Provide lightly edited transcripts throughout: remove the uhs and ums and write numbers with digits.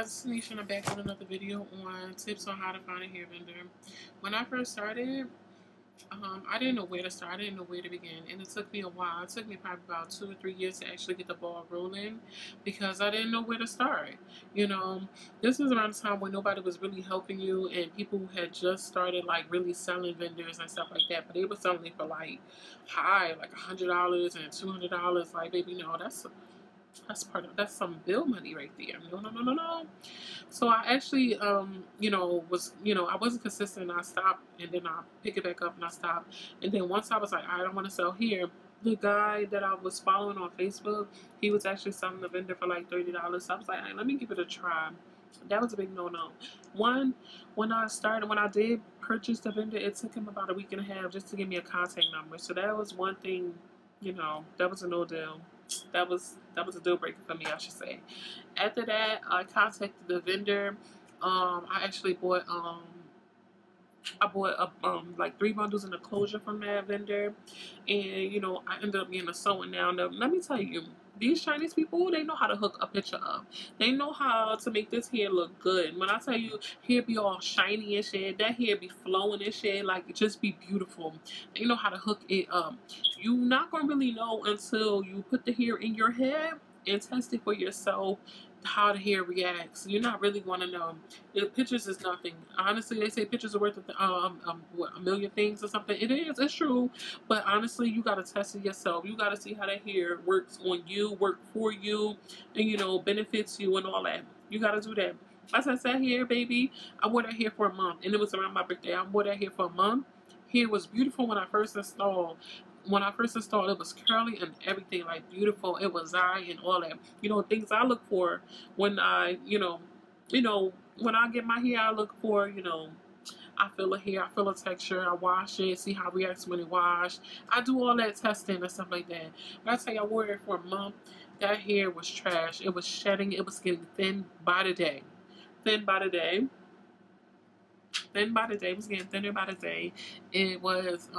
guys, it's Nisha and I'm back with another video on tips on how to find a hair vendor. When I first started, I didn't know where to start. I didn't know where to begin, and it took me a while. It took me probably about 2 or 3 years to actually get the ball rolling because I didn't know where to start. You know, this was around the time when nobody was really helping you, and people had just started like really selling vendors and stuff like that. But they were selling it for like high, like $100 and $200. Like, baby, no, that's some bill money right there. No, no, no, no, no. So I actually, I wasn't consistent. I stopped, and then I pick it back up, and I stopped. And then once I was like, I don't want to sell here. The guy that I was following on Facebook, he was actually selling the vendor for like $30. So I was like, hey, let me give it a try. That was a big no-no. One, when I did purchase the vendor, it took him about a week and a half just to give me a contact number. So that was one thing, that was a no deal. That was a deal breaker for me, I should say. After that, I contacted the vendor. I actually bought like 3 bundles in a closure from that vendor, and I ended up getting a sewing now. Now, let me tell you, these Chinese people, they know how to hook a picture up. They know how to make this hair look good. When I tell you hair be all shiny and shit, that hair be flowing and shit, like it just be beautiful. They know how to hook it up. You're not gonna really know until you put the hair in your head and test it for yourself how the hair reacts. You're not really going to know. The pictures is nothing. Honestly, they say pictures are worth a million things or something. It is. It's true. But honestly, you got to test it yourself. You got to see how that hair works on you, work for you, and, benefits you and all that. You got to do that. As I said here, baby, I wore that hair for a month, and it was around my birthday. I wore that hair for a month. Hair was beautiful when I first installed. It was curly and everything, like beautiful. It was eye and all that. Things I look for when when I get my hair, I look for, I feel a hair, I feel a texture, I wash it, see how it reacts when it washed. I do all that testing and stuff like that. But I tell you, I wore it for a month. That hair was trash. It was shedding. It was getting thin by the day. Thin by the day. Thin by the day. It was getting thinner by the day. It was,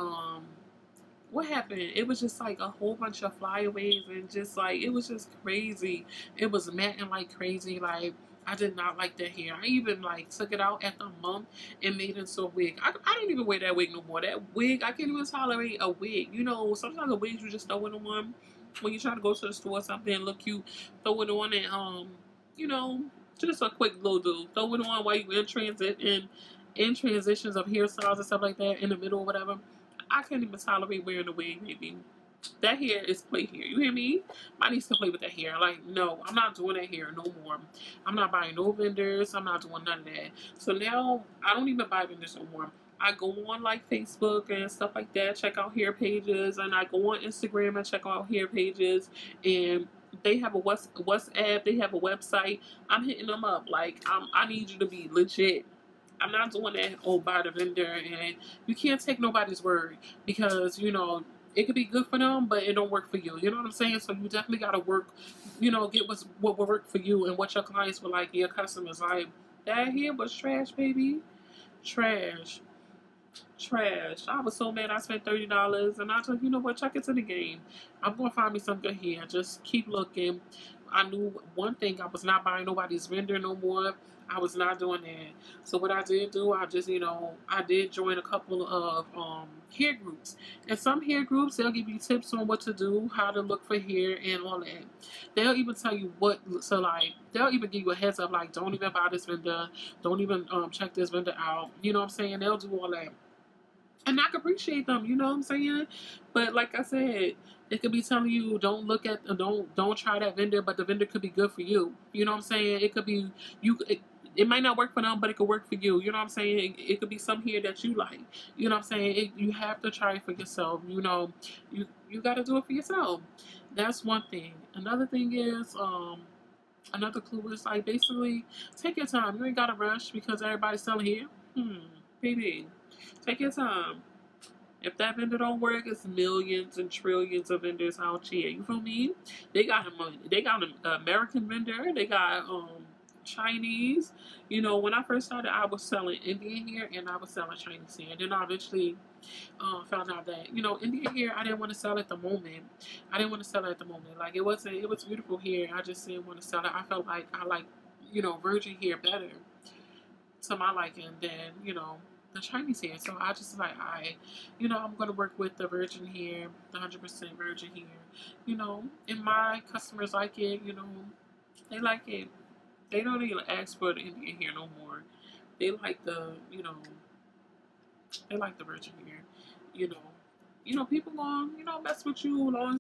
what happened? It was just like a whole bunch of flyaways and just like, it was just crazy. It was matting like crazy. Like, I did not like that hair. I even like took it out after a month and made it into a wig. I don't even wear that wig no more. That wig, I can't even tolerate a wig. Sometimes the wigs you just throw it on when you try to go to the store or something, look cute, throw it on and just a quick little do. Throw it on while you in transitions of hairstyles and stuff like that in the middle or whatever. I can't even tolerate wearing a wig, baby. That hair is play hair. You hear me? I need to play with that hair. Like, no, I'm not doing that hair no more. I'm not buying no vendors. I'm not doing none of that. So now, I don't even buy vendors no more. I go on like Facebook and stuff like that, check out hair pages, and I go on Instagram and check out hair pages, and they have a WhatsApp, they have a website. I'm hitting them up. Like, I need you to be legit. I'm not doing that, buy the vendor, and you can't take nobody's word because, it could be good for them, but it don't work for you. You know what I'm saying? So you definitely got to work, get what will work for you and what your clients will like, your customers like. That hair was trash, baby. Trash. Trash. I was so mad I spent $30, and I told you know what, check into the game. I'm going to find me some good hair. Just keep looking. I knew one thing, I was not buying nobody's vendor no more. I was not doing that. So what I did do, I just, I did join a couple of hair groups. And some hair groups, they'll give you tips on what to do, how to look for hair and all that. They'll even tell you they'll even give you a heads up, like, don't even buy this vendor. Don't even check this vendor out. You know what I'm saying? They'll do all that. And I can appreciate them, you know what I'm saying? But like I said, it could be telling you don't try that vendor, but the vendor could be good for you. You know what I'm saying? It could be it might not work for them, but it could work for you. You know what I'm saying? It could be some here that you like. You know what I'm saying? You have to try it for yourself. You got to do it for yourself. That's one thing. Another thing is another clue is like basically take your time. You ain't got to rush because everybody's selling here. Baby. Take your time. If that vendor don't work, it's millions and trillions of vendors out here. You feel me? They got an American vendor. They got Chinese. When I first started, I was selling Indian hair and I was selling Chinese hair. Then I eventually found out that Indian hair I didn't want to sell at the moment. Like it was beautiful hair. I just didn't want to sell it. I felt like I like virgin hair better to my liking than, the Chinese hair. So I just like, I'm going to work with the virgin hair, the 100% virgin hair, and my customers like it, they like it. They don't even ask for the Indian hair no more. They like they like the virgin hair, you know. People going, mess with you as long